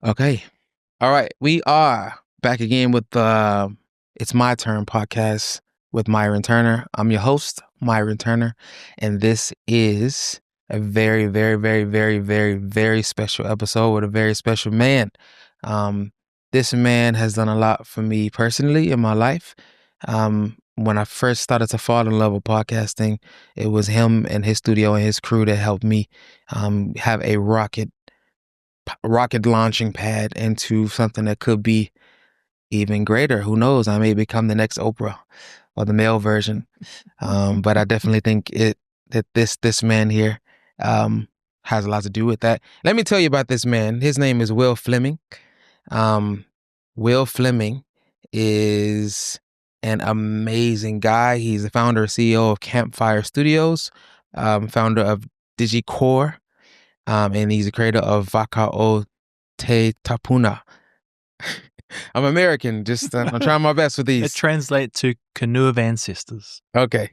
Okay. All right. We are back again with the It's My Turn podcast with Myron Turner. I'm your host, Myron Turner, and this is a very, very, very, very, very, very special episode with a very special man. This man has done a lot for me personally in my life. When I first started to fall in love with podcasting, it was him and his studio and his crew that helped me have a rocket launching pad into something that could be even greater. Who knows? I may become the next Oprah or the male version. But I definitely think that this man here has a lot to do with that. Let me tell you about this man. His name is Will Fleming. Will Fleming is an amazing guy. He's the founder and CEO of Campfire Studios, founder of DigiKōr, and he's the creator of Vaka Ō Te Tupuna. I'm American, just I'm trying my best with these. It translates to Canoe of Ancestors. Okay,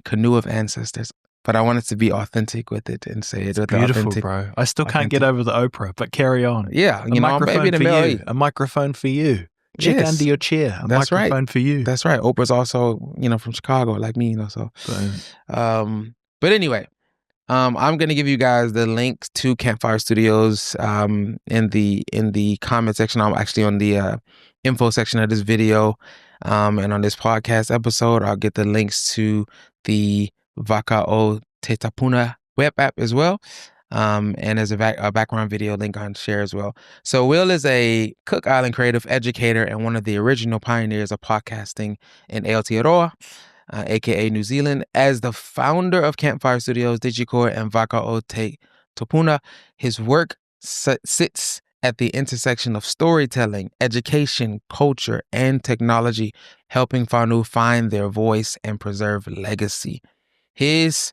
Canoe of Ancestors. But I wanted to be authentic with it and say it with Beautiful, authentic. bro. I still can't get over the Oprah, but carry on. Yeah, a microphone for you. A microphone for you. Check Yes. under your chair. A That's microphone right. for you. That's right. Oprah's also, from Chicago, like me, So, but anyway, I'm gonna give you guys the links to Campfire Studios in the comment section. I'm actually on the info section of this video, and on this podcast episode, I'll get the links to the Vaka Ō Te Tupuna web app as well. And there's a background video link on share as well. So Will is a Cook Island creative educator and one of the original pioneers of podcasting in Aotearoa, aka New Zealand. As the founder of Campfire Studios DigiKōr and Vaka Ō Te Tupuna, his work sits at the intersection of storytelling, education, culture, and technology, helping whānau find their voice and preserve legacy. His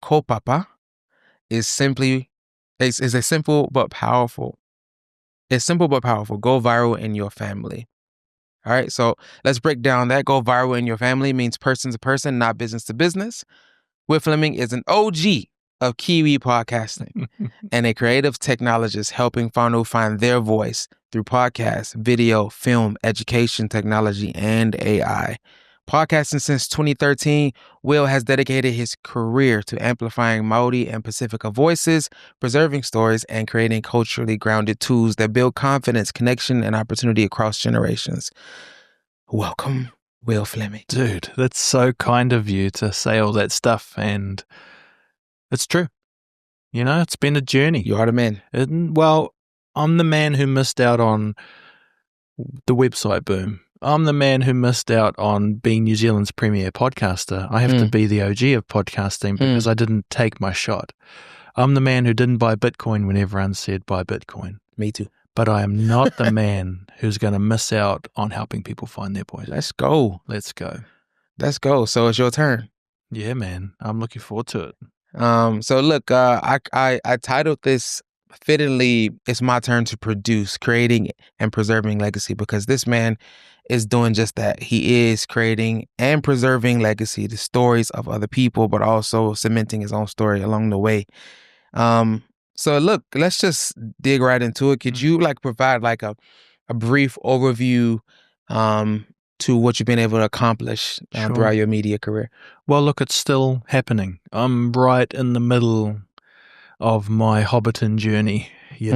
kaupapa is a simple but powerful. It's simple but powerful. Go viral in your family. All right, so let's break down that. Go viral in your family means person to person, not business to business. Will Fleming is an OG of Kiwi podcasting and a creative technologist helping whānau find their voice through podcasts, video, film, education, technology, and AI. Podcasting since 2013, Will has dedicated his career to amplifying Māori and Pasifika voices, preserving stories, and creating culturally grounded tools that build confidence, connection, and opportunity across generations. Welcome, Will Fleming. Dude, that's so kind of you to say all that stuff, and it's true. It's been a journey. You are the man. Well, I'm the man who missed out on the website boom. I'm the man who missed out on being New Zealand's premier podcaster. I have to be the OG of podcasting because I didn't take my shot. I'm the man who didn't buy Bitcoin when everyone said buy Bitcoin. Me too. But I am not the man who's going to miss out on helping people find their voice. Let's go. So it's your turn. Yeah, man. I'm looking forward to it. So look, I titled this fittingly, It's My Turn to Produce, Creating and Preserving Legacy, because this man is doing just that. He is creating and preserving legacy, the stories of other people, but also cementing his own story along the way. So look, let's just dig right into it. Could you provide a brief overview to what you've been able to accomplish throughout your media career? Well, look, it's still happening. I'm right in the middle of my Hobbiton journey. I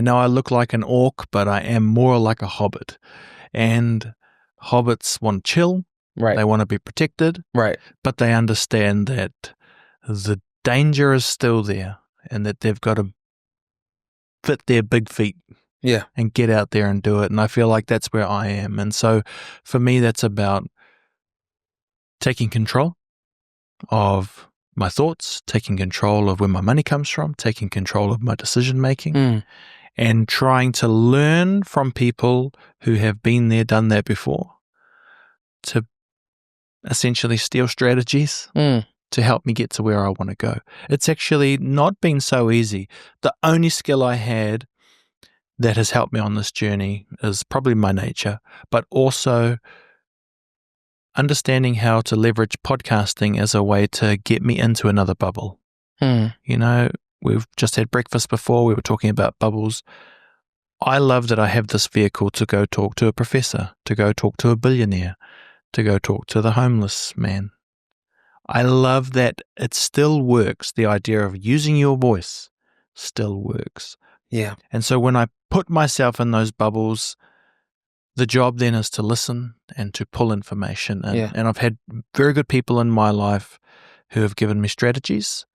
know I look like an orc, but I am more like a hobbit. And hobbits want to chill. Right. They want to be protected. Right. But they understand that the danger is still there and that they've got to fit their big feet. Yeah. And get out there and do it. And I feel like that's where I am. And so for me, that's about taking control of my thoughts, taking control of where my money comes from, taking control of my decision making, and trying to learn from people who have been there, done that before, to essentially steal strategies to help me get to where I want to go. It's actually not been so easy. The only skill I had that has helped me on this journey is probably my nature, but also understanding how to leverage podcasting as a way to get me into another bubble. we've just had breakfast before. We were talking about bubbles. I love that I have this vehicle to go talk to a professor, to go talk to a billionaire, to go talk to the homeless man. I love that it still works. The idea of using your voice still works. Yeah. And so when I put myself in those bubbles, the job then is to listen and to pull information in. Yeah. And I've had very good people in my life who have given me strategies.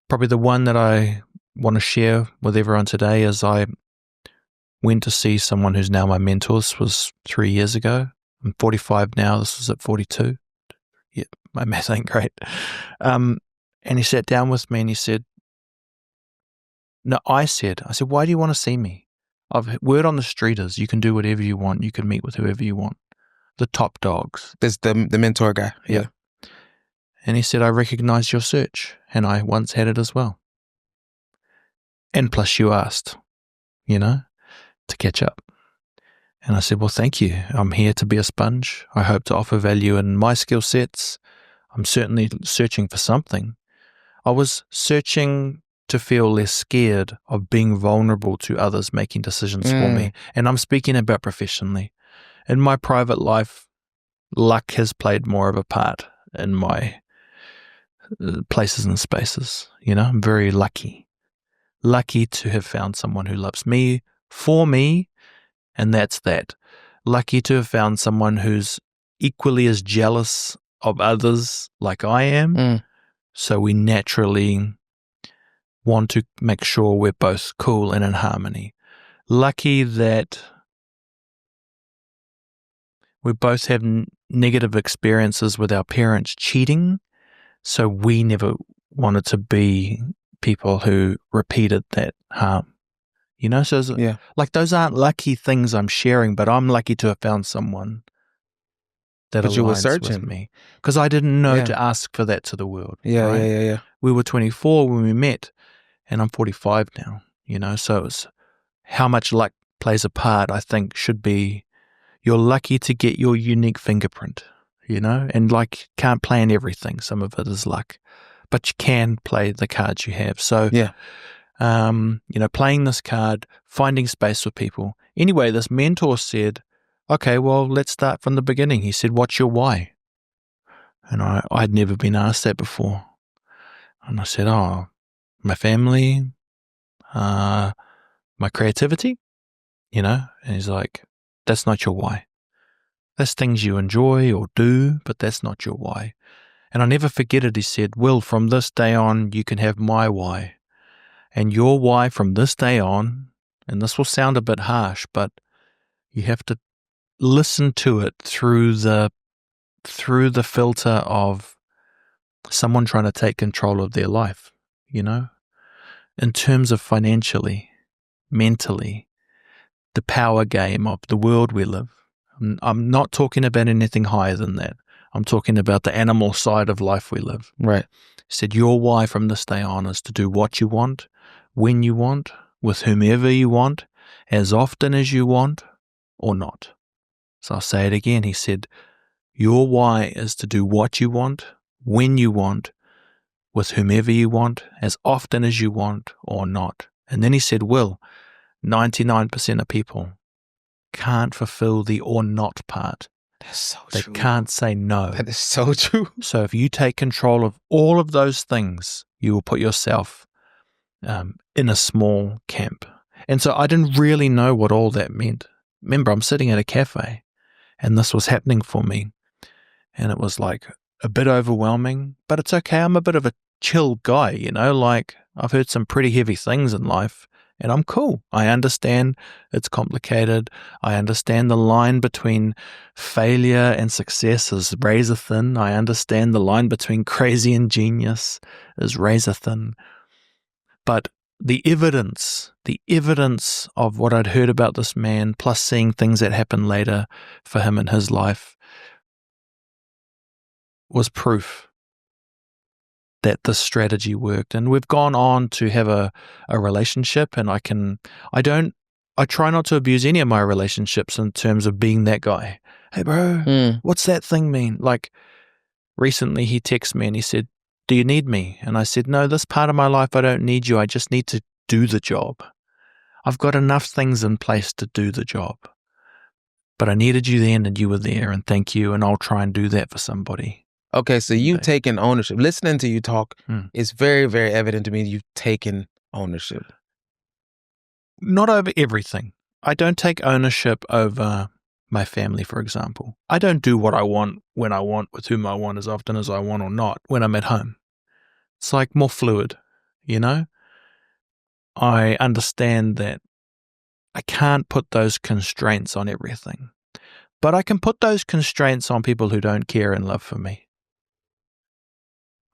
Probably the one that I want to share with everyone today is I went to see someone who's now my mentor. This was 3 years ago. I'm 45 now. This was at 42. Yeah, my math ain't great. And he sat down with me and he said, I said, why do you want to see me? Word on the street is you can do whatever you want. You can meet with whoever you want. The top dogs. There's the mentor guy. Yeah. And he said, I recognize your search, and I once had it as well. And plus you asked, to catch up. And I said, well, thank you. I'm here to be a sponge. I hope to offer value in my skill sets. I'm certainly searching for something. I was searching to feel less scared of being vulnerable to others making decisions for me. And I'm speaking about professionally. In my private life, luck has played more of a part in my places and spaces. I'm very lucky to have found someone who loves me for me, and that's that. Lucky to have found someone who's equally as jealous of others like I am, so we naturally want to make sure we're both cool and in harmony. Lucky that we both have negative experiences with our parents cheating, so we never wanted to be people who repeated that harm. So like those aren't lucky things I'm sharing, but I'm lucky to have found someone that aligns with me. Because I didn't know to ask for that to the world. Yeah. We were 24 when we met, and I'm 45 now, so it's how much luck plays a part, I think, should be you're lucky to get your unique fingerprint, and like can't plan everything. Some of it is luck, but you can play the cards you have. So, playing this card, finding space with people. Anyway, this mentor said, okay, well, let's start from the beginning. He said, what's your why? And I'd never been asked that before. And I said, my family, my creativity, and he's like, that's not your why. That's things you enjoy or do, but that's not your why. And I'll never forget it. He said, Will, from this day on, you can have my why. And your why from this day on, and this will sound a bit harsh, but you have to listen to it through the filter of someone trying to take control of their life, in terms of financially, mentally, the power game of the world we live. I'm not talking about anything higher than that. I'm talking about the animal side of life we live. Right. He said, your why from this day on is to do what you want, when you want, with whomever you want, as often as you want, or not. So I'll say it again. He said, your why is to do what you want, when you want, with whomever you want, as often as you want, or not. And then he said, Will, 99% of people can't fulfill the or not part. That's so They true. can't say no. That is so true. So if you take control of all of those things, you will put yourself in a small camp. And so I didn't really know what all that meant. Remember, I'm sitting at a cafe and this was happening for me. And it was like a bit overwhelming, but it's okay. I'm a bit of a chill guy, like I've heard some pretty heavy things in life and I'm cool. I understand it's complicated. I understand the line between failure and success is razor thin. I understand the line between crazy and genius is razor thin. But the evidence of what I'd heard about this man, plus seeing things that happened later for him in his life, was proof that this strategy worked. And we've gone on to have a relationship, and I try not to abuse any of my relationships in terms of being that guy. Hey bro, what's that thing mean? Like recently he texted me and he said, do you need me? And I said, no, this part of my life, I don't need you. I just need to do the job. I've got enough things in place to do the job. But I needed you then, and you were there, and thank you, and I'll try and do that for somebody. Okay, so you've taken ownership. Listening to you talk, it's very, very evident to me you've taken ownership. Not over everything. I don't take ownership over my family, for example. I don't do what I want, when I want, with whom I want, as often as I want or not, when I'm at home. It's like more fluid, you know? I understand that I can't put those constraints on everything, but I can put those constraints on people who don't care and love for me.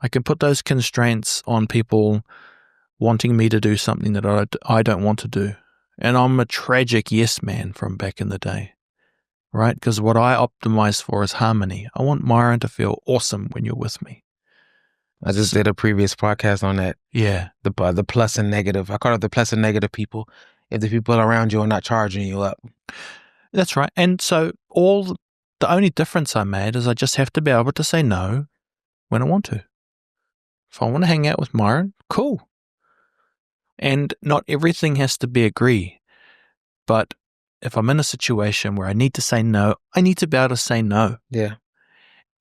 I can put those constraints on people wanting me to do something that I don't want to do. And I'm a tragic yes man from back in the day, right? Because what I optimize for is harmony. I want Myron to feel awesome when you're with me. I just did a previous podcast on that. Yeah. The plus and negative. I call it the plus and negative people. If the people around you are not charging you up. That's right. And so the only difference I made is I just have to be able to say no when I want to. If I want to hang out with Myron, cool. And not everything has to be agree. But if I'm in a situation where I need to say no, I need to be able to say no. Yeah.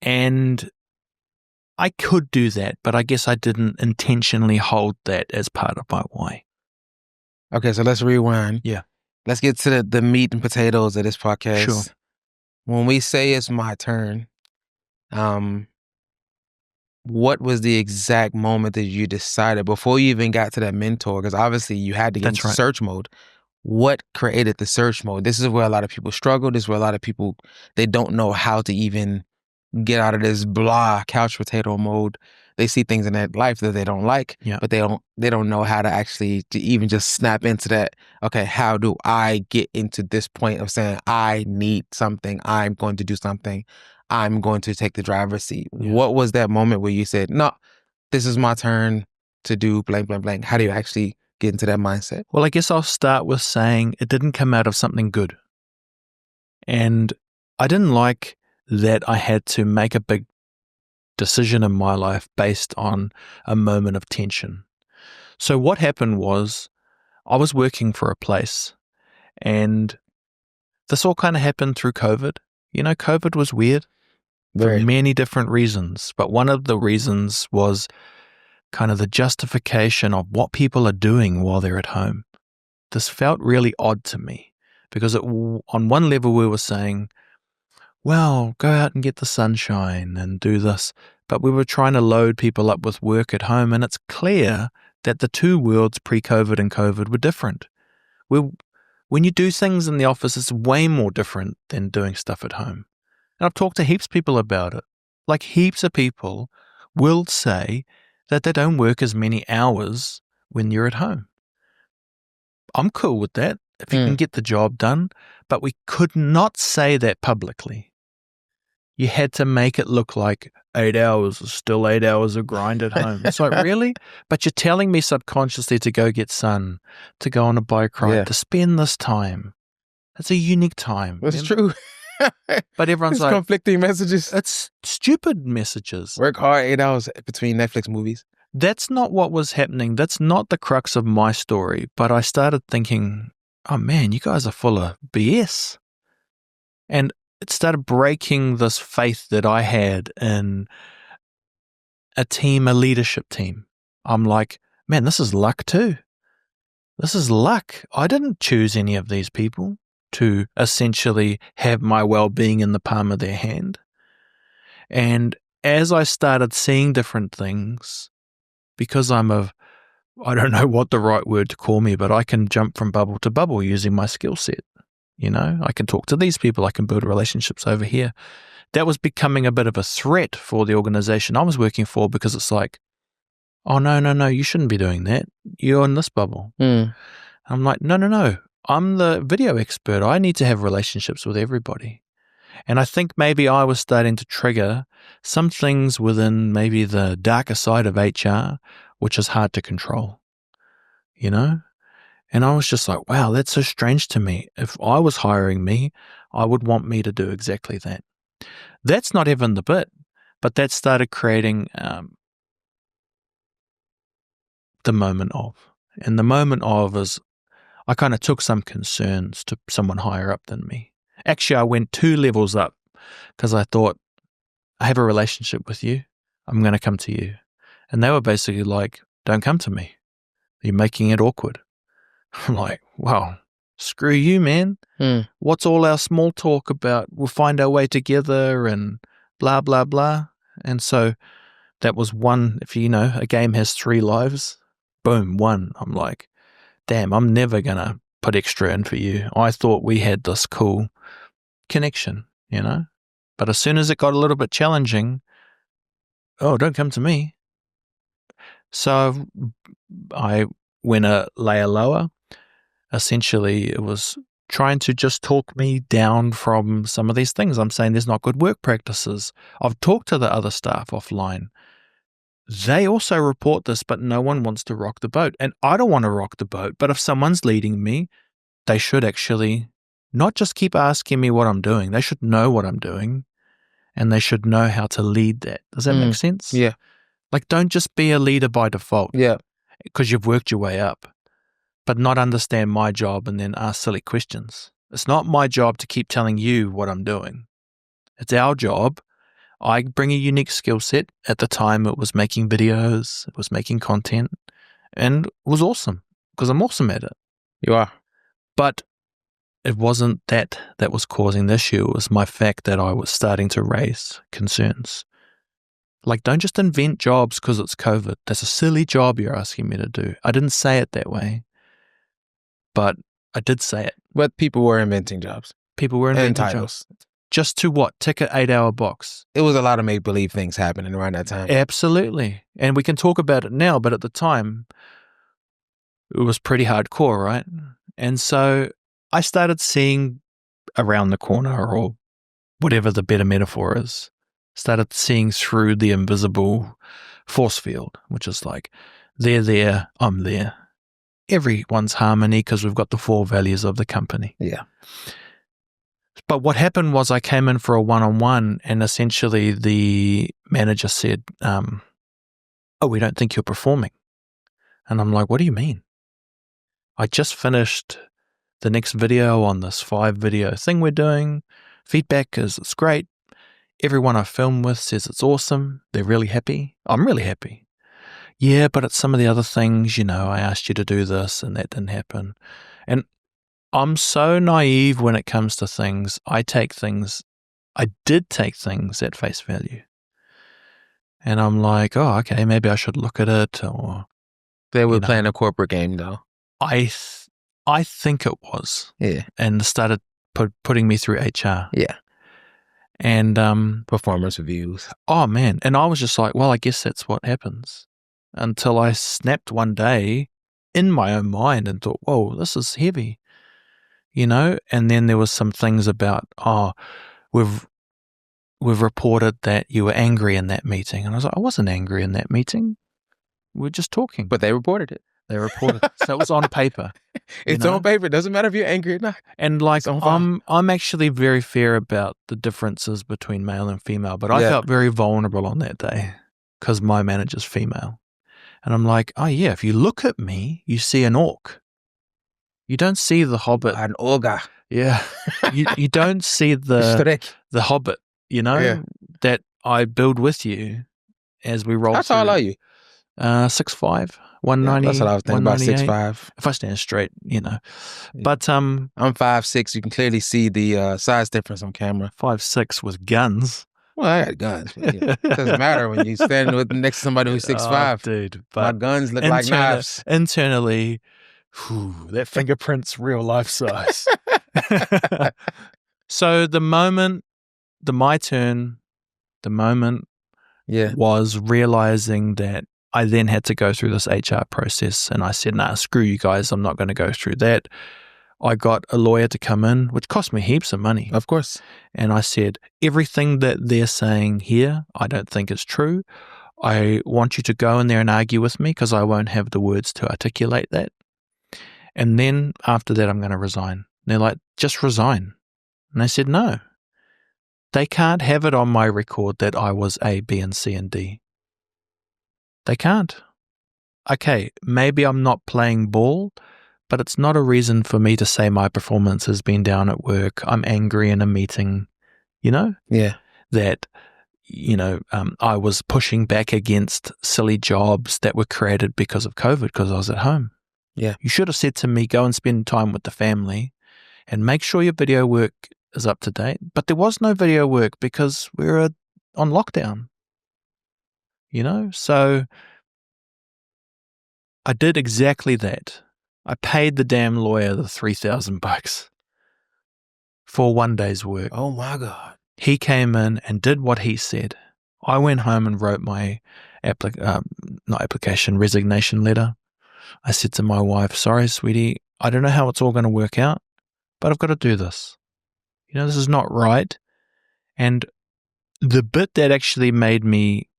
And I could do that, but I guess I didn't intentionally hold that as part of my why. Okay, so let's rewind. Yeah. Let's get to the meat and potatoes of this podcast. Sure. When we say it's my turn, what was the exact moment that you decided before you even got to that mentor? Because obviously you had to get into search mode. What created the search mode? This is where a lot of people struggle. This is where a lot of people, they don't know how to even get out of this blah couch potato mode. They see things in their life that they don't like, but they don't know how to actually to even just snap into that. Okay, how do I get into this point of saying I need something? I'm going to do something. I'm going to take the driver's seat. Yeah. What was that moment where you said, no, this is my turn to do blank, blank, blank? How do you actually get into that mindset? Well, I guess I'll start with saying it didn't come out of something good. And I didn't like that I had to make a big decision in my life based on a moment of tension. So what happened was I was working for a place, and this all kind of happened through COVID. You know, COVID was weird for many different reasons, but one of the reasons was kind of the justification of what people are doing while they're at home. This felt really odd to me because on one level we were saying, well, go out and get the sunshine and do this. But we were trying to load people up with work at home, and it's clear that the two worlds pre-COVID and COVID were different. When you do things in the office, it's way more different than doing stuff at home. And I've talked to heaps of people about it. Like heaps of people will say that they don't work as many hours when you're at home. I'm cool with that if you can get the job done, but we could not say that publicly. You had to make it look like 8 hours is still 8 hours of grind at home. It's like, really? But you're telling me subconsciously to go get sun, to go on a bike ride, to spend this time. It's a unique time. That's true. But everyone's like, conflicting messages. It's stupid messages. Work hard 8 hours between Netflix movies. That's not what was happening. That's not the crux of my story. But I started thinking, oh man, you guys are full of BS. And it started breaking this faith that I had in a team, a leadership team. I'm like, man, this is luck too. This is luck. I didn't choose any of these people to essentially have my well-being in the palm of their hand. And as I started seeing different things, because I don't know what the right word to call me, but I can jump from bubble to bubble using my skill set. You know, I can talk to these people. I can build relationships over here. That was becoming a bit of a threat for the organization I was working for because it's like, oh, no, you shouldn't be doing that. You're in this bubble. I'm like, no. I'm the video expert. I need to have relationships with everybody. And I think maybe I was starting to trigger some things within maybe the darker side of HR, which is hard to control, you know? And I was just like, wow, that's so strange to me. If I was hiring me, I would want me to do exactly that. That's not even the bit, but that started creating the moment of. And the moment of is I kind of took some concerns to someone higher up than me. Actually, I went 2 levels up because I thought, I have a relationship with you. I'm going to come to you. And they were basically like, don't come to me. You're making it awkward. I'm like, wow, screw you, man. What's all our small talk about? We'll find our way together and blah, blah, blah. And so that was one. If you know, a game has 3 lives, boom, 1. I'm like, damn, I'm never going to put extra in for you. I thought we had this cool connection, you know? But as soon as it got a little bit challenging, oh, don't come to me. So I went a layer lower. Essentially, it was trying to just talk me down from some of these things. I'm saying there's not good work practices. I've talked to the other staff offline. They also report this, but no one wants to rock the boat. And I don't want to rock the boat, but if someone's leading me, they should actually not just keep asking me what I'm doing. They should know what I'm doing, and they should know how to lead that. Does that make sense? Yeah. Like, don't just be a leader by default. Yeah. Because you've worked your way up, but not understand my job and then ask silly questions. It's not my job to keep telling you what I'm doing. It's our job. I bring a unique skill set. At the time, it was making videos, it was making content, and it was awesome because I'm awesome at it. You are. But it wasn't that was causing the issue. It was my fact that I was starting to raise concerns. Like, don't just invent jobs because it's COVID. That's a silly job you're asking me to do. I didn't say it that way, but I did say it. But people were inventing jobs. People were inventing titles. jobs. Just to what? Tick an 8-hour box. It was a lot of make-believe things happening around that time. Absolutely. And we can talk about it now, but at the time, it was pretty hardcore, right? And so I started seeing around the corner, or whatever the better metaphor is, started seeing through the invisible force field, which is like, they're there, I'm there. Everyone's harmony because we've got the 4 values of the company. Yeah. But what happened was I came in for a one-on-one, and essentially the manager said, oh, we don't think you're performing. And I'm like, what do you mean? I just finished the next video on this 5-video thing we're doing. Feedback is it's great. Everyone I film with says it's awesome. They're really happy. I'm really happy. Yeah, but it's some of the other things, you know, I asked you to do this and that didn't happen. And I'm so naive when it comes to things. I did take things at face value. And I'm like, oh, okay, maybe I should look at it. Or they were playing a corporate game, though. I think it was. Yeah. And started putting me through HR. Yeah. And performance reviews. Oh, man. And I was just like, well, I guess that's what happens. Until I snapped one day in my own mind and thought, whoa, this is heavy. You know, and then there was some things about, oh, we've reported that you were angry in that meeting. And I was like, I wasn't angry in that meeting. We were just talking. But they reported it. They reported it. So it was on paper. It's on paper. It doesn't matter if you're angry or not. And like, I'm actually very fair about the differences between male and female, but I felt very vulnerable on that day because my manager's female. And I'm like, oh yeah, if you look at me, you see an orc. You don't see the hobbit. An ogre. Yeah. you don't see the hobbit, you know, that I build with you as we roll. How tall are you? 6'5", 190. That's what I was thinking about, 6'5". If I stand straight, you know. But I'm 5'6". You can clearly see the size difference on camera. 5'6" with guns. Well, I got guns. But it doesn't matter when you stand next to somebody who's 6'5". Dude, but my guns look like knives. Internally, that fingerprint's real life size. So my turn was realizing that I then had to go through this HR process, and I said, nah, screw you guys, I'm not going to go through that. I got a lawyer to come in, which cost me heaps of money. Of course. And I said, everything that they're saying here, I don't think is true. I want you to go in there and argue with me because I won't have the words to articulate that. And then after that, I'm going to resign. And they're like, just resign. And I said, no. They can't have it on my record that I was A, B, and C, and D. They can't. okay, maybe I'm not playing ball, but it's not a reason for me to say my performance has been down at work. I'm angry in a meeting, Yeah. that, I was pushing back against silly jobs that were created because of COVID because I was at home. Yeah. You should have said to me, go and spend time with the family and make sure your video work is up to date. But there was no video work because we were on lockdown, So I did exactly that. I paid the damn lawyer the $3,000 for one day's work. Oh my God. He came in and did what he said. I went home and wrote my resignation letter. I said to my wife, sorry, sweetie, I don't know how it's all going to work out, but I've got to do this. This is not right. And the bit that actually made me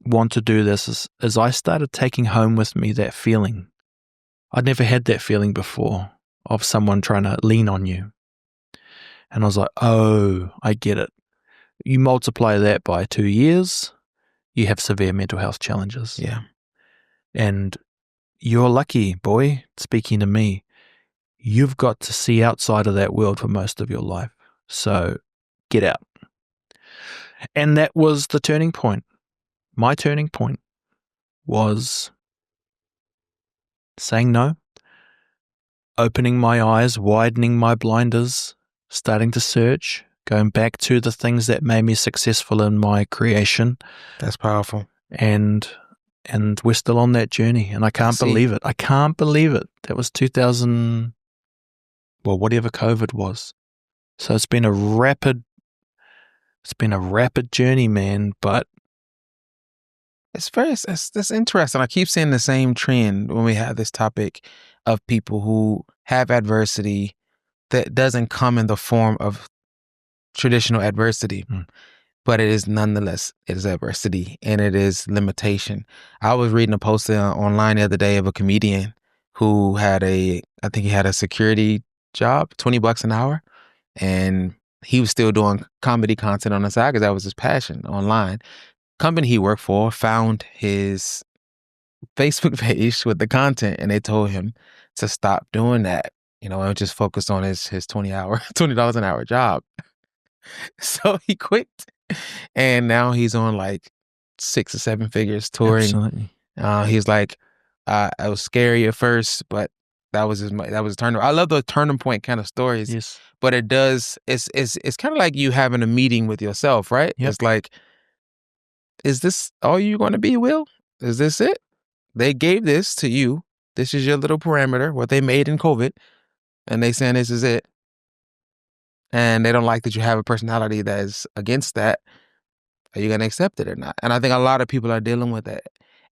want to do this is I started taking home with me that feeling. I'd never had that feeling before of someone trying to lean on you. And I was like, oh, I get it. You multiply that by 2 years, you have severe mental health challenges. Yeah. And you're lucky, boy, speaking to me. You've got to see outside of that world for most of your life. So get out. And that was the turning point. My turning point was saying no, opening my eyes, widening my blinders, starting to search, going back to the things that made me successful in my creation. That's powerful. And we're still on that journey, and I can't believe it. I can't believe it. That was 2000, whatever COVID was. So it's been a rapid journey, man, but that's interesting. I keep seeing the same trend when we have this topic of people who have adversity that doesn't come in the form of traditional adversity, but it is adversity and it is limitation. I was reading a post online the other day of a comedian who had I think he had a security job, $20 an hour, and he was still doing comedy content on the side because that was his passion online. Company he worked for found his Facebook page with the content, and they told him to stop doing that, and just focus on his $20 an hour job. So he quit, and now he's on like 6 or 7 figures touring. Absolutely. He's like, it was scary at first, but that was his turning. I love the turning point kind of stories. Yes. But it's kind of like you having a meeting with yourself, right? Yep. It's like, is this all you're going to be, Will? Is this it? They gave this to you. This is your little parameter, what they made in COVID, and they saying this is it. And they don't like that you have a personality that is against that. Are you going to accept it or not? And I think a lot of people are dealing with that.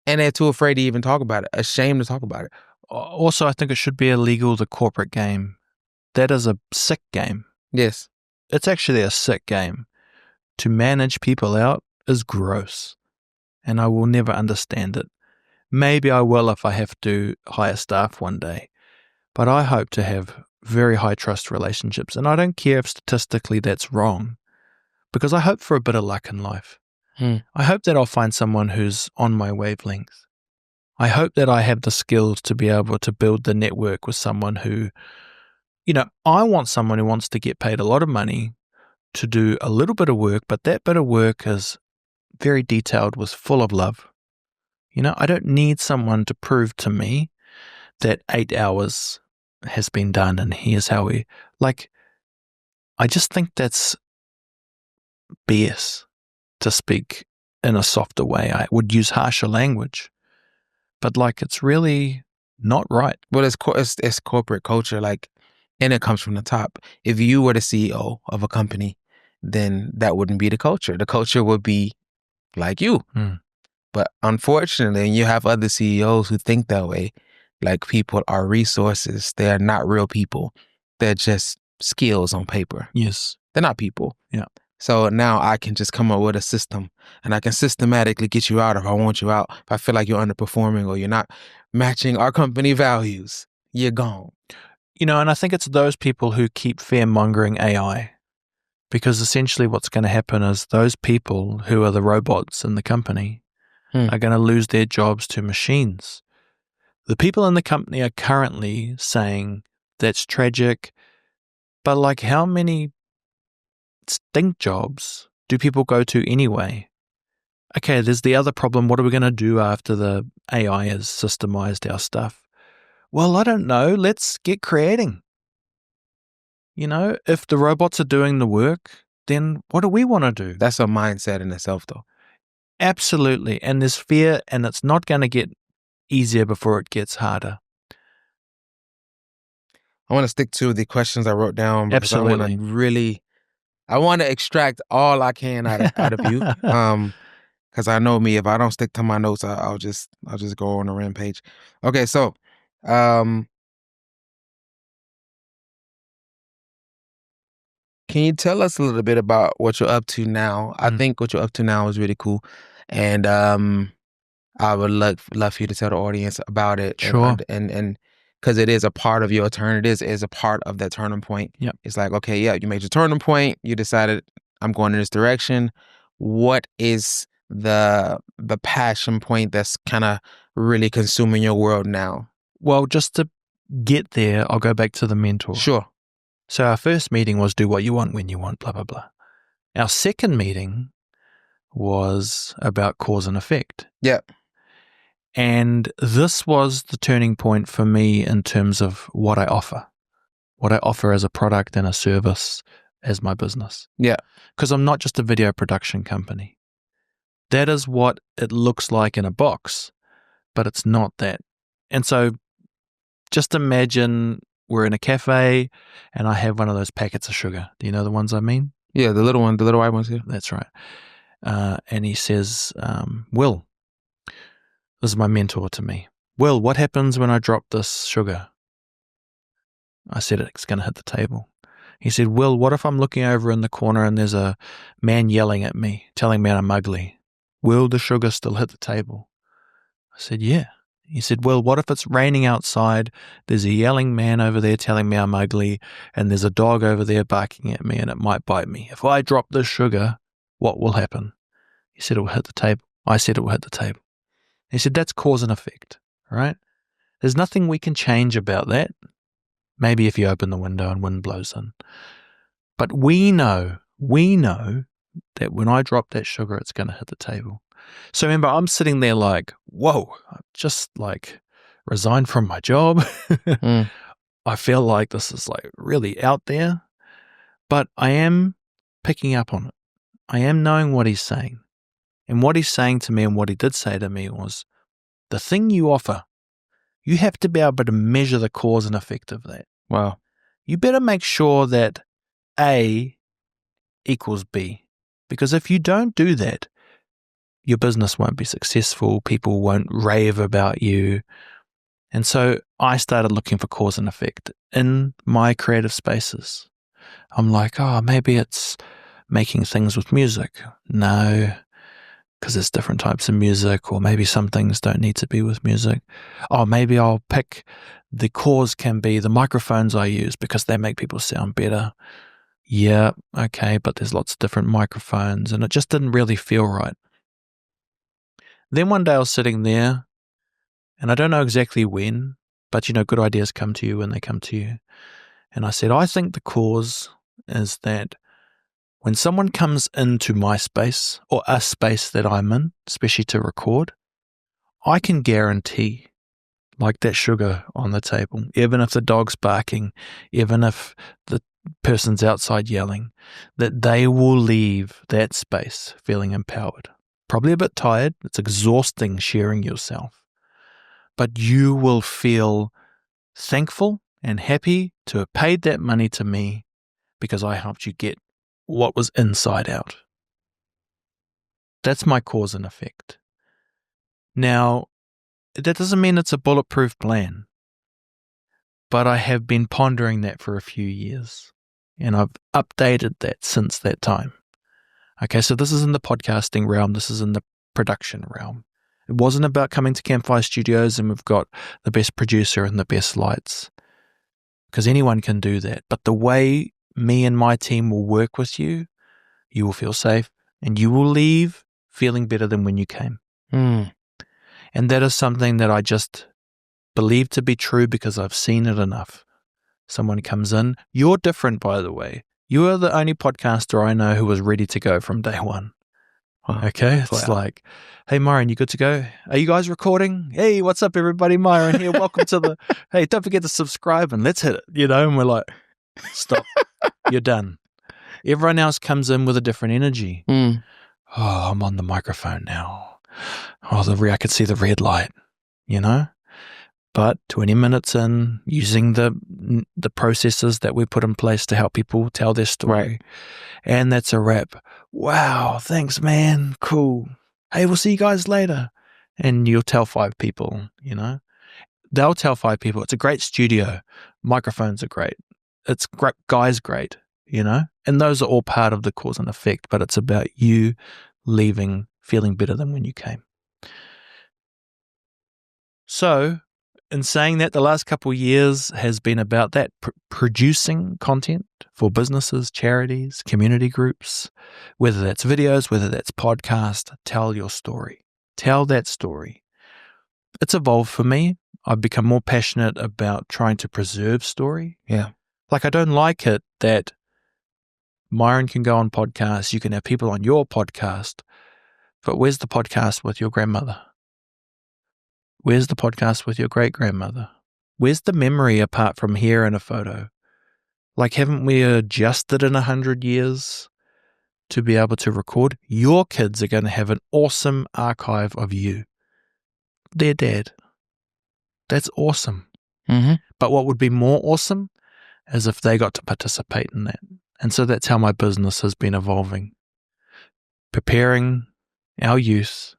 And they're too afraid to even talk about it, ashamed to talk about it. Also, I think it should be illegal, the corporate game. That is a sick game. Yes. It's actually a sick game. To manage people out is gross. And I will never understand it. Maybe I will if I have to hire staff one day. But I hope to have very high trust relationships. And I don't care if statistically that's wrong, because I hope for a bit of luck in life. I hope that I'll find someone who's on my wavelength. I hope that I have the skills to be able to build the network with someone who, I want someone who wants to get paid a lot of money to do a little bit of work, but that bit of work is very detailed, was full of love. I don't need someone to prove to me that 8 hours has been done and here's how I just think that's BS, to speak in a softer way. I would use harsher language, but it's really not right. Well, it's corporate culture, and it comes from the top. If you were the CEO of a company, then that wouldn't be the culture. The culture would be like you. But unfortunately, you have other CEOs who think that way. Like, people are resources. They are not real people. They're just skills on paper. Yes. They're not people. Yeah. So now I can just come up with a system, and I can systematically get you out if I want you out. If I feel like you're underperforming or you're not matching our company values, you're gone. And I think it's those people who keep fear-mongering AI, because essentially what's going to happen is those people who are the robots in the company are going to lose their jobs to machines. the people in the company are currently saying that's tragic, but like how many stink jobs do people go to anyway? Okay, there's the other problem. What are we going to do after the AI has systemized our stuff? Well, I don't know. Let's get creating. If the robots are doing the work, then what do we want to do? That's a mindset in itself, though. Absolutely. And there's fear, and it's not going to get easier before it gets harder. I want to stick to the questions I wrote down because Absolutely. I want to extract all I can out of you. Because I know me, if I don't stick to my notes, I'll just go on a rampage. Okay, so can you tell us a little bit about what you're up to now? I think what you're up to now is really cool, and I would love for you to tell the audience about it. Sure. And because it is a part of your turn, it is a part of that turning point. Yep. It's like, okay, yeah, you made your turning point. You decided I'm going in this direction. What is the passion point that's kind of really consuming your world now? Well, just to get there, I'll go back to the mentor. Sure. So our first meeting was do what you want when you want, blah, blah, blah. Our second meeting was about cause and effect. Yeah. And this was the turning point for me in terms of what I offer as a product and a service as my business. Yeah. Because I'm not just a video production company. That is what it looks like in a box, but it's not that. And so just imagine we're in a cafe and I have one of those packets of sugar. Do you know the ones I mean? Yeah, the little one, the little white ones here. That's right. And he says, Will, this is my mentor to me. Will, what happens when I drop this sugar? I said, it's going to hit the table. He said, Will, what if I'm looking over in the corner and there's a man yelling at me, telling me I'm ugly? Will the sugar still hit the table? I said, yeah. He said, well, what if it's raining outside, there's a yelling man over there telling me I'm ugly, and there's a dog over there barking at me and it might bite me. If I drop this sugar, what will happen? He said, it will hit the table. I said, it will hit the table. He said, that's cause and effect, right? There's nothing we can change about that. Maybe if you open the window and wind blows in. But we know that when I drop that sugar, it's going to hit the table. So remember, I'm sitting there like, whoa, I've just like resigned from my job. I feel like this is like really out there, but I am picking up on it. I am knowing what he's saying. And what he's saying to me and what he did say to me was, the thing you offer, you have to be able to measure the cause and effect of that. Wow. You better make sure that A equals B. Because if you don't do that, your business won't be successful. People won't rave about you. And so I started looking for cause and effect in my creative spaces. I'm like, oh, maybe it's making things with music. No, because there's different types of music, or maybe some things don't need to be with music. Oh, maybe I'll pick the cause can be the microphones I use because they make people sound better. Yeah, okay, but there's lots of different microphones and it just didn't really feel right. Then one day I was sitting there, and I don't know exactly when, but good ideas come to you when they come to you. And I said, I think the cause is that when someone comes into my space or a space that I'm in, especially to record, I can guarantee, like that sugar on the table, even if the dog's barking, even if the person's outside yelling, that they will leave that space feeling empowered. Probably a bit tired. It's exhausting sharing yourself. But you will feel thankful and happy to have paid that money to me because I helped you get what was inside out. That's my cause and effect. Now, that doesn't mean it's a bulletproof plan, but I have been pondering that for a few years, and I've updated that since that time. Okay, so this is in the podcasting realm. This is in the production realm. It wasn't about coming to Campfire Studios and we've got the best producer and the best lights, because anyone can do that. But the way me and my team will work with you, you will feel safe and you will leave feeling better than when you came. And that is something that I just believed to be true because I've seen it enough. Someone comes in. You're different, by the way. You are the only podcaster I know who was ready to go from day one. Wow. Okay? It's like, hey, Myron, you good to go? Are you guys recording? Hey, what's up, everybody? Myron here. Welcome to the, hey, don't forget to subscribe and let's hit it, and we're like, stop. You're done. Everyone else comes in with a different energy. Mm. Oh, I'm on the microphone now. Oh, I could see the red light, But 20 minutes in, using the processes that we put in place to help people tell their story. Right. And that's a wrap. Wow, thanks, man. Cool. Hey, we'll see you guys later. And you'll tell 5 people, They'll tell 5 people. It's a great studio. Microphones are great. It's great. Guys, great, And those are all part of the cause and effect, but it's about you leaving feeling better than when you came. So, in saying that, the last couple of years has been about that, producing content for businesses, charities, community groups, whether that's videos, whether that's podcast. Tell your story. Tell that story. It's evolved for me. I've become more passionate about trying to preserve story. Yeah. Like, I don't like it that Myron can go on podcasts, you can have people on your podcast, but where's the podcast with your grandmother? Where's the podcast with your great-grandmother? Where's the memory apart from here and a photo? Like, haven't we adjusted in 100 years to be able to record? Your kids are going to have an awesome archive of you. Their dad. That's awesome. Mm-hmm. But what would be more awesome is if they got to participate in that. And so that's how my business has been evolving. Preparing our youth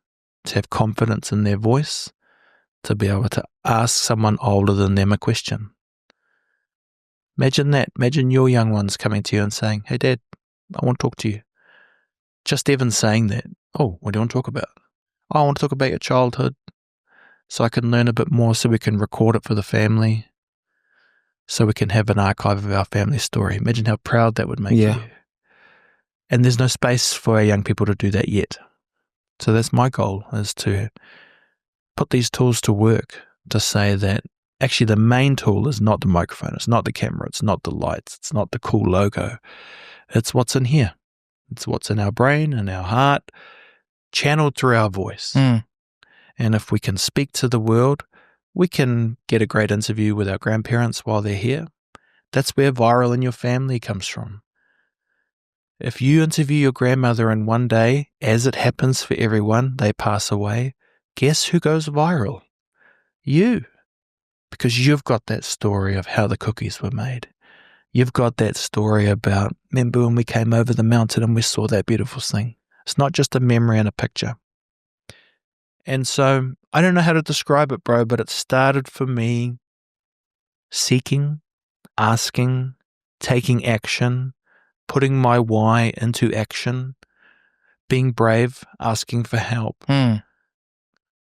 to have confidence in their voice, to be able to ask someone older than them a question. Imagine that. Imagine your young ones coming to you and saying, hey, Dad, I want to talk to you. Just even saying that. Oh, what do you want to talk about? Oh, I want to talk about your childhood so I can learn a bit more, so we can record it for the family, so we can have an archive of our family story. Imagine how proud that would make you. And there's no space for our young people to do that yet. So that's my goal, is to put these tools to work, to say that actually the main tool is not the microphone, it's not the camera, it's not the lights, it's not the cool logo. It's what's in here. It's what's in our brain and our heart, channeled through our voice. Mm. And if we can speak to the world, we can get a great interview with our grandparents while they're here. That's where viral in your family comes from. If you interview your grandmother and one day, as it happens for everyone, they pass away, guess who goes viral? You. Because you've got that story of how the cookies were made. You've got that story about, remember when we came over the mountain and we saw that beautiful thing? It's not just a memory and a picture. And so, I don't know how to describe it, bro, but it started for me seeking, asking, taking action, putting my why into action, being brave, asking for help,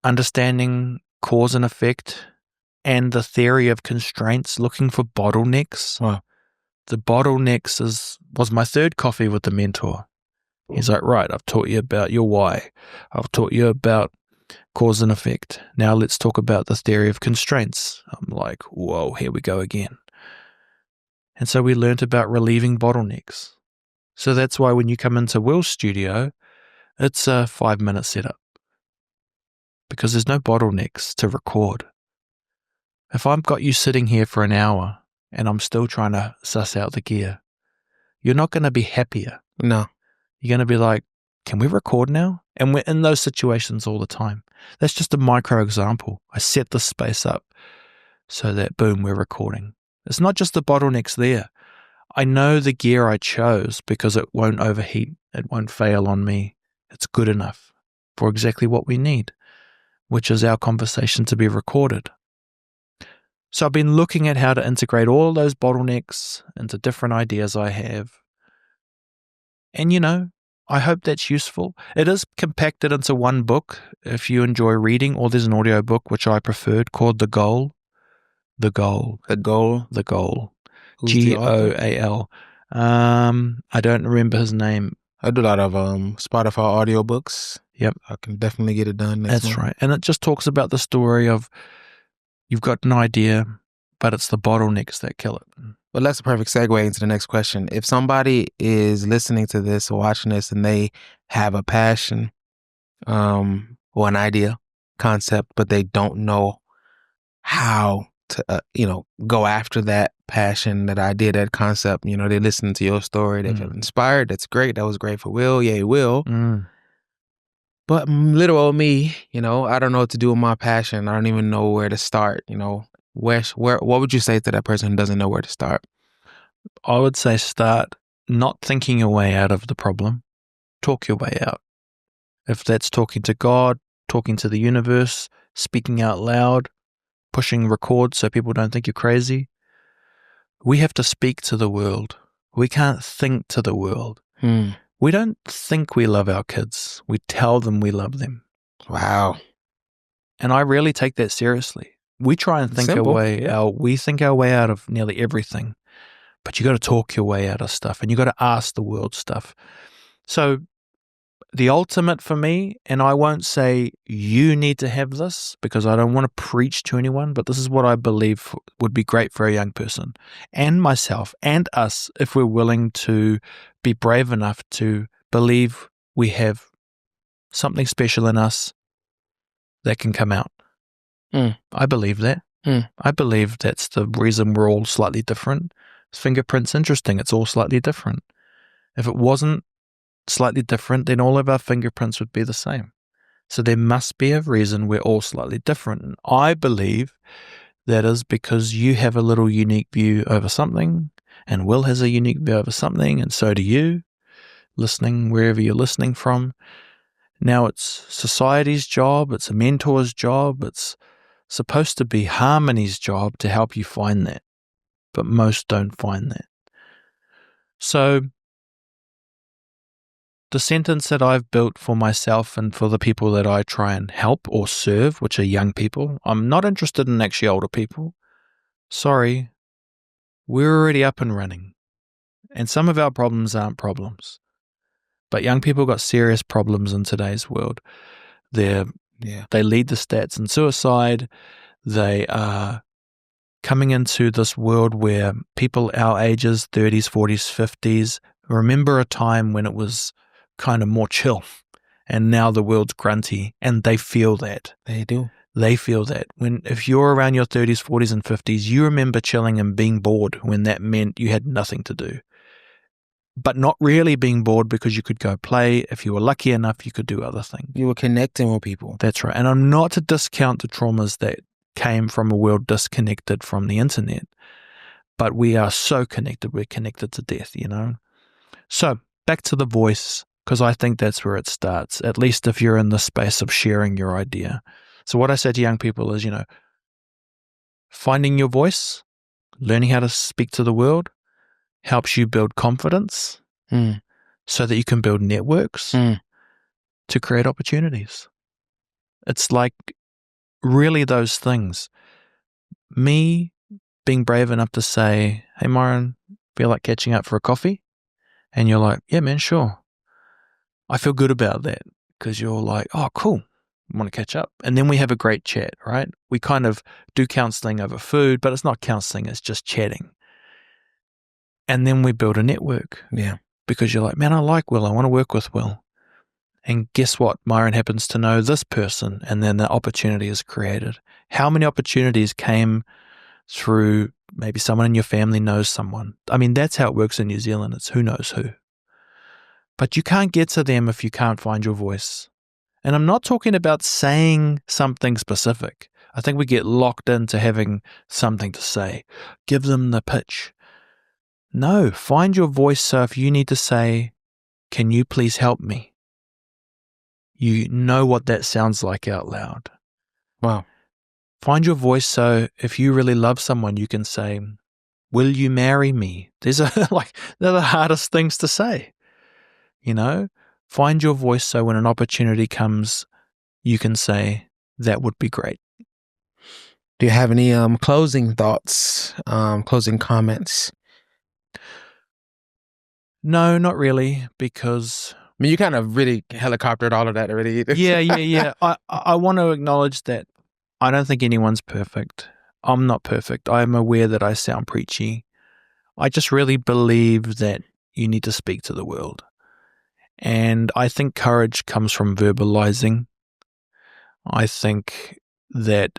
understanding cause and effect, and the theory of constraints, looking for bottlenecks. Wow. The bottlenecks was my third coffee with the mentor. He's like, right, I've taught you about your why. I've taught you about cause and effect. Now let's talk about the theory of constraints. I'm like, whoa, here we go again. And so we learned about relieving bottlenecks. So that's why when you come into Will's studio, it's a 5-minute setup, because there's no bottlenecks to record. If I've got you sitting here for an hour and I'm still trying to suss out the gear, you're not going to be happier. No. You're going to be like, can we record now? And we're in those situations all the time. That's just a micro example. I set the space up so that, boom, we're recording. It's not just the bottlenecks there. I know the gear I chose because it won't overheat. It won't fail on me. It's good enough for exactly what we need, which is our conversation to be recorded. So I've been looking at how to integrate all those bottlenecks into different ideas I have. And, I hope that's useful. It is compacted into one book if you enjoy reading, or there's an audio book, which I preferred, called The Goal. The Goal. The Goal. The Goal. Who's the author? Goal. I don't remember his name. I do a lot of Spotify audiobooks. Yep. I can definitely get it done next month. Right. And it just talks about the story of You've got an idea, but it's the bottlenecks that kill it. Well, that's a perfect segue into the next question. If somebody is listening to this or watching this and they have a passion or an idea, concept, but they don't know how to, go after that passion, that idea, that concept, they listen to your story, they feel inspired. That's great. That was great for Will. Yay, Will. But little old me, I don't know what to do with my passion. I don't even know where to start. What would you say to that person who doesn't know where to start? I would say start not thinking your way out of the problem. Talk your way out. If that's talking to God, talking to the universe, speaking out loud, pushing record so people don't think you're crazy. We have to speak to the world. We can't think to the world. We don't think we love our kids. We tell them we love them. Wow. And I really take that seriously. We try and think our way out of nearly everything. But you got to talk your way out of stuff, and you got to ask the world stuff. So the ultimate for me, and I won't say you need to have this because I don't want to preach to anyone, but this is what I believe would be great for a young person and myself and us if we're willing to be brave enough to believe we have something special in us that can come out. I believe that. I believe that's the reason we're all slightly different. Fingerprints, interesting. It's all slightly different. If it wasn't slightly different, then all of our fingerprints would be the same. So there must be a reason we're all slightly different. And I believe that is because you have a little unique view over something, and Will has a unique view over something, and so do you, listening wherever you're listening from. Now it's society's job, it's a mentor's job, it's supposed to be Harmony's job to help you find that. But most don't find that. So the sentence that I've built for myself and for the people that I try and help or serve, which are young people, I'm not interested in actually older people. Sorry, we're already up and running. And some of our problems aren't problems. But young people got serious problems in today's world. They lead the stats in suicide. They are coming into this world where people our ages, 30s, 40s, 50s, remember a time when it was kind of more chill, and now the world's grunty, and they feel that. They do. They feel that. If you're around your 30s, 40s, and 50s, you remember chilling and being bored when that meant you had nothing to do. But not really being bored because you could go play. If you were lucky enough, you could do other things. You were connecting with people. That's right. And I'm not to discount the traumas that came from a world disconnected from the internet, but we are so connected. We're connected to death, So back to the voice, because I think that's where it starts, at least if you're in the space of sharing your idea. So what I say to young people is, finding your voice, learning how to speak to the world helps you build confidence so that you can build networks to create opportunities. It's like really those things. Me being brave enough to say, hey, Myron, feel like catching up for a coffee? And you're like, yeah, man, sure. I feel good about that because you're like, oh, cool. I want to catch up. And then we have a great chat, right? We kind of do counseling over food, but it's not counseling. It's just chatting. And then we build a network. Yeah. Because you're like, man, I like Will. I want to work with Will. And guess what? Myron happens to know this person, and then the opportunity is created. How many opportunities came through maybe someone in your family knows someone? I mean, that's how it works in New Zealand. It's who knows who. But you can't get to them if you can't find your voice. And I'm not talking about saying something specific. I think we get locked into having something to say. Give them the pitch. No, find your voice. So if you need to say, can you please help me? You know what that sounds like out loud. Wow. Find your voice. So if you really love someone, you can say, will you marry me? They're the hardest things to say. Find your voice so when an opportunity comes, you can say, that would be great. Do you have any closing thoughts, closing comments? No, not really, because... I mean, you kind of really helicoptered all of that already. Yeah. I want to acknowledge that I don't think anyone's perfect. I'm not perfect. I'm aware that I sound preachy. I just really believe that you need to speak to the world. And I think courage comes from verbalizing. I think that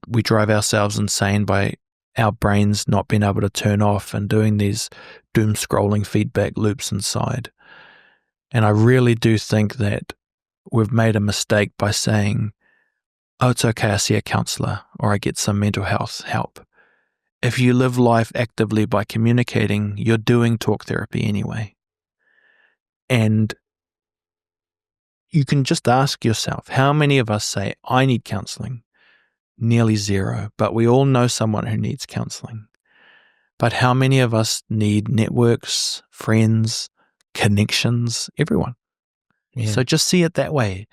we drive ourselves insane by our brains not being able to turn off and doing these doom scrolling feedback loops inside. And I really do think that we've made a mistake by saying, oh, it's okay, I see a counselor or I get some mental health help. If you live life actively by communicating, you're doing talk therapy anyway. And you can just ask yourself, how many of us say, I need counseling? Nearly zero, but we all know someone who needs counseling. But how many of us need networks, friends, connections, everyone? Yeah. So just see it that way.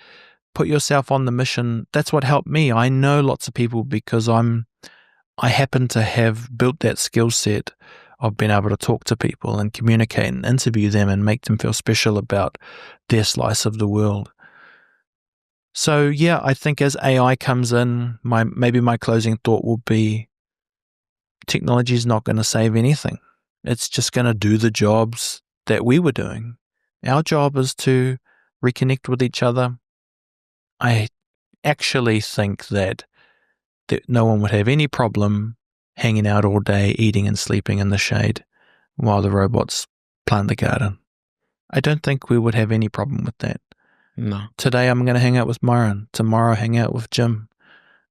Put yourself on the mission. That's what helped me. I know lots of people because I happen to have built that skill set of being able to talk to people and communicate and interview them and make them feel special about their slice of the world. So yeah, I think as AI comes in, maybe my closing thought will be, technology is not going to save anything. It's just going to do the jobs that we were doing. Our job is to reconnect with each other. I actually think that no one would have any problem hanging out all day, eating and sleeping in the shade while the robots plant the garden. I don't think we would have any problem with that. No. Today I'm going to hang out with Myron. Tomorrow hang out with Jim.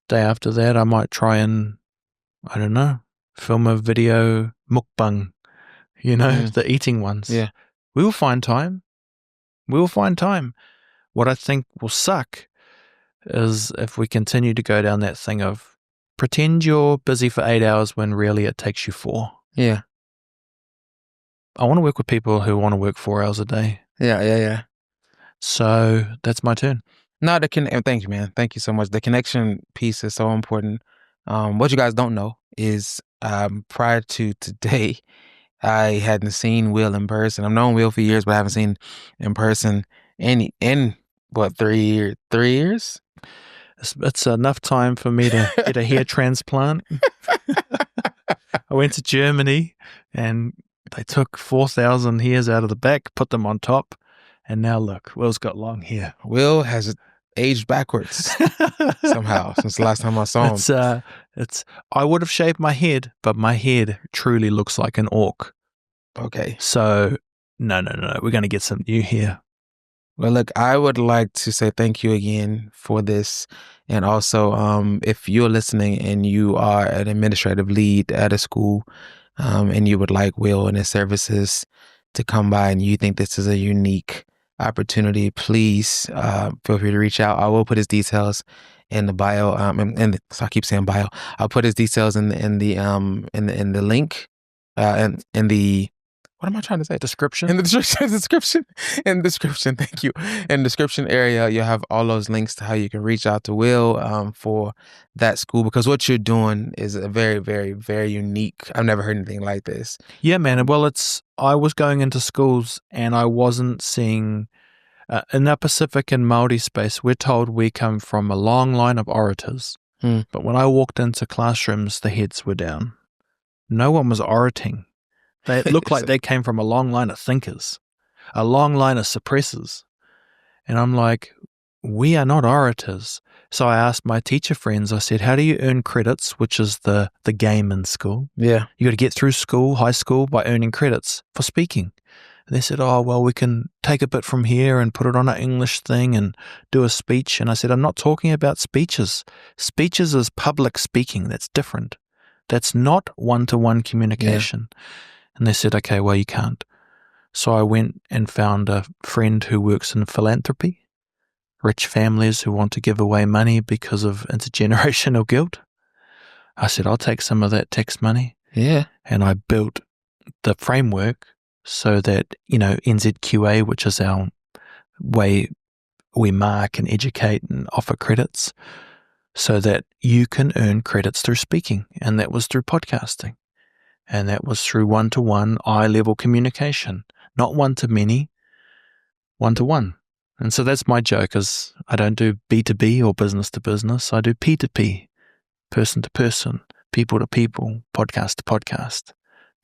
Day after that I might try and, I don't know, film a video mukbang, the eating ones. Yeah. We will find time. We will find time. What I think will suck is if we continue to go down that thing of pretend you're busy for 8 hours when really it takes you 4. Yeah. I want to work with people who want to work 4 hours a day. Yeah. So that's my turn. No, thank you, man. Thank you so much. The connection piece is so important. What you guys don't know is prior to today, I hadn't seen Will in person. I've known Will for years, but I haven't seen in person in 3 years? 3 years? It's enough time for me to get a hair transplant. I went to Germany and they took 4,000 hairs out of the back, put them on top, and now look, Will's got long hair. Will has aged backwards somehow since the last time I saw him. I would have shaved my head, but my head truly looks like an orc. Okay. So no, we're going to get some new hair. Well, look, I would like to say thank you again for this. And also, if you're listening and you are an administrative lead at a school and you would like Will and his services to come by and you think this is a unique opportunity, please feel free to reach out. I will put his details in the bio. So I keep saying bio. I'll put his details in the link in the, what am I trying to say? Description? In the description. Thank you. In the description area, you'll have all those links to how you can reach out to Will for that school, because what you're doing is a very, very, very unique. I've never heard anything like this. Yeah, man. Well, I was going into schools and I wasn't seeing, in the Pacific and Māori space, we're told we come from a long line of orators. But when I walked into classrooms, the heads were down. No one was orating. They looked like they came from a long line of thinkers, a long line of suppressors. And I'm like, we are not orators. So I asked my teacher friends, I said, how do you earn credits, which is the game in school? Yeah. You got to get through school, high school, by earning credits for speaking. And they said, oh, well, we can take a bit from here and put it on an English thing and do a speech. And I said, I'm not talking about speeches. Speeches is public speaking. That's different. That's not one-to-one communication. Yeah. And they said, okay, well, you can't. So I went and found a friend who works in philanthropy, rich families who want to give away money because of intergenerational guilt. I said, I'll take some of that tax money. Yeah. And I built the framework so that, NZQA, which is our way we mark and educate and offer credits, so that you can earn credits through speaking. And that was through podcasting. And that was through one-to-one, eye-level communication, not one-to-many, one-to-one. And so that's my joke, is I don't do B2B or business-to-business. I do P2P, person to person, people to people, podcast to podcast,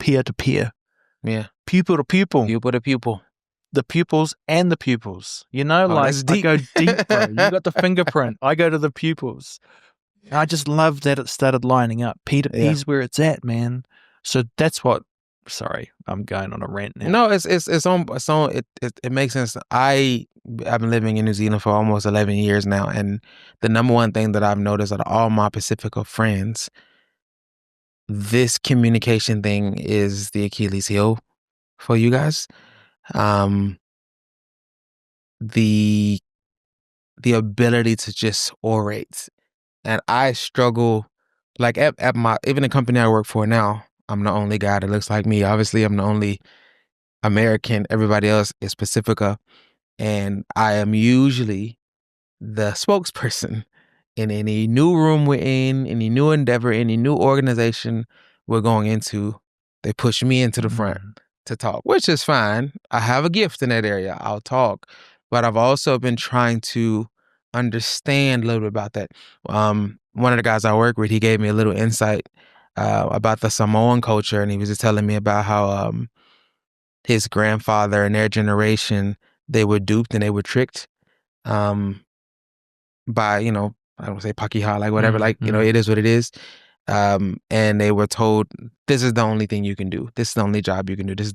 peer to peer, pupil to pupil, pupil to pupil. The pupils and the pupils. You know, that's deep. I go deep, bro. You got the fingerprint. I go to the pupils. I just love that it started lining up. P to P's where it's at, man. So that's what. Sorry, I'm going on a rant now. No, it makes sense. I've been living in New Zealand for almost 11 years now, and the number one thing that I've noticed out of all my Pacifica friends, this communication thing is the Achilles heel for you guys. The ability to just orate, and I struggle. Like at my even the company I work for now, I'm the only guy that looks like me. Obviously, I'm the only American. Everybody else is Pacifica, and I am usually the spokesperson in any new room we're in, any new endeavor, any new organization we're going into. They push me into the front to talk, which is fine. I have a gift in that area. I'll talk, but I've also been trying to understand a little bit about that. One of the guys I work with, he gave me a little insight about the Samoan culture, and he was just telling me about how his grandfather and their generation, they were duped and they were tricked by, I don't want to say pakiha, like whatever, it is what it is. And they were told, this is the only thing you can do. This is the only job you can do. This is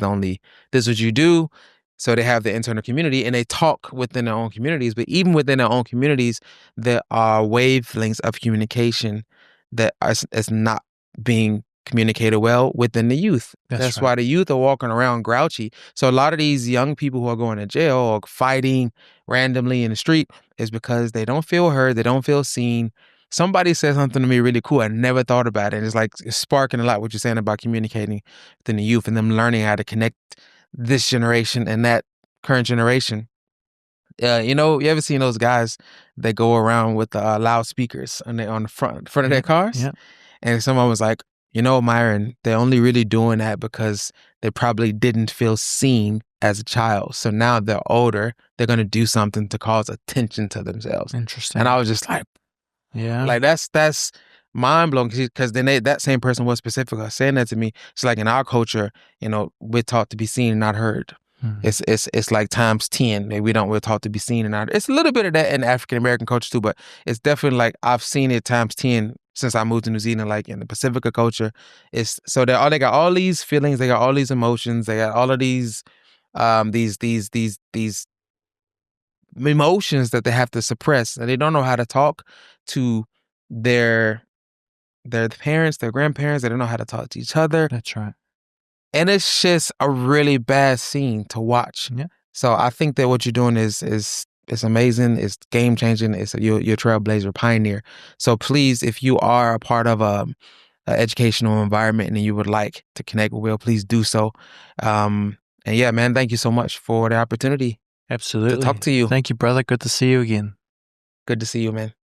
what you do. So they have the internal community and they talk within their own communities. But even within their own communities, there are wavelengths of communication that is not being communicated well within the youth. That's right. Why the youth are walking around grouchy. So a lot of these young people who are going to jail or fighting randomly in the street is because they don't feel heard. They don't feel seen. Somebody said something to me really cool. I never thought about it. And it's sparking a lot what you're saying about communicating within the youth and them learning how to connect this generation and that current generation. You ever seen those guys that go around with loudspeakers on the front of their cars? Yeah. And someone was like, Myron, they're only really doing that because they probably didn't feel seen as a child. So now they're older, they're going to do something to cause attention to themselves. Interesting. And I was just like, like that's mind blowing, because then that same person was Pacifica saying that to me. It's like in our culture, we're taught to be seen and not heard. It's like times 10. We're taught to be seen and not heard. It's a little bit of that in African American culture too, but it's definitely like I've seen it times 10 since I moved to New Zealand. Like in the Pacifica culture, so they got all these feelings, they got all these emotions, they got all of these emotions that they have to suppress, and they don't know how to talk to their parents, their grandparents. They don't know how to talk to each other. That's right. And it's just a really bad scene to watch. Yeah. So I think that what you're doing is amazing. It's game changing. You're a trailblazer, pioneer. So please, if you are a part of a educational environment and you would like to connect with Will, please do so. And yeah, man, thank you so much for the opportunity. Absolutely. To talk to you. Thank you, brother. Good to see you again. Good to see you, man.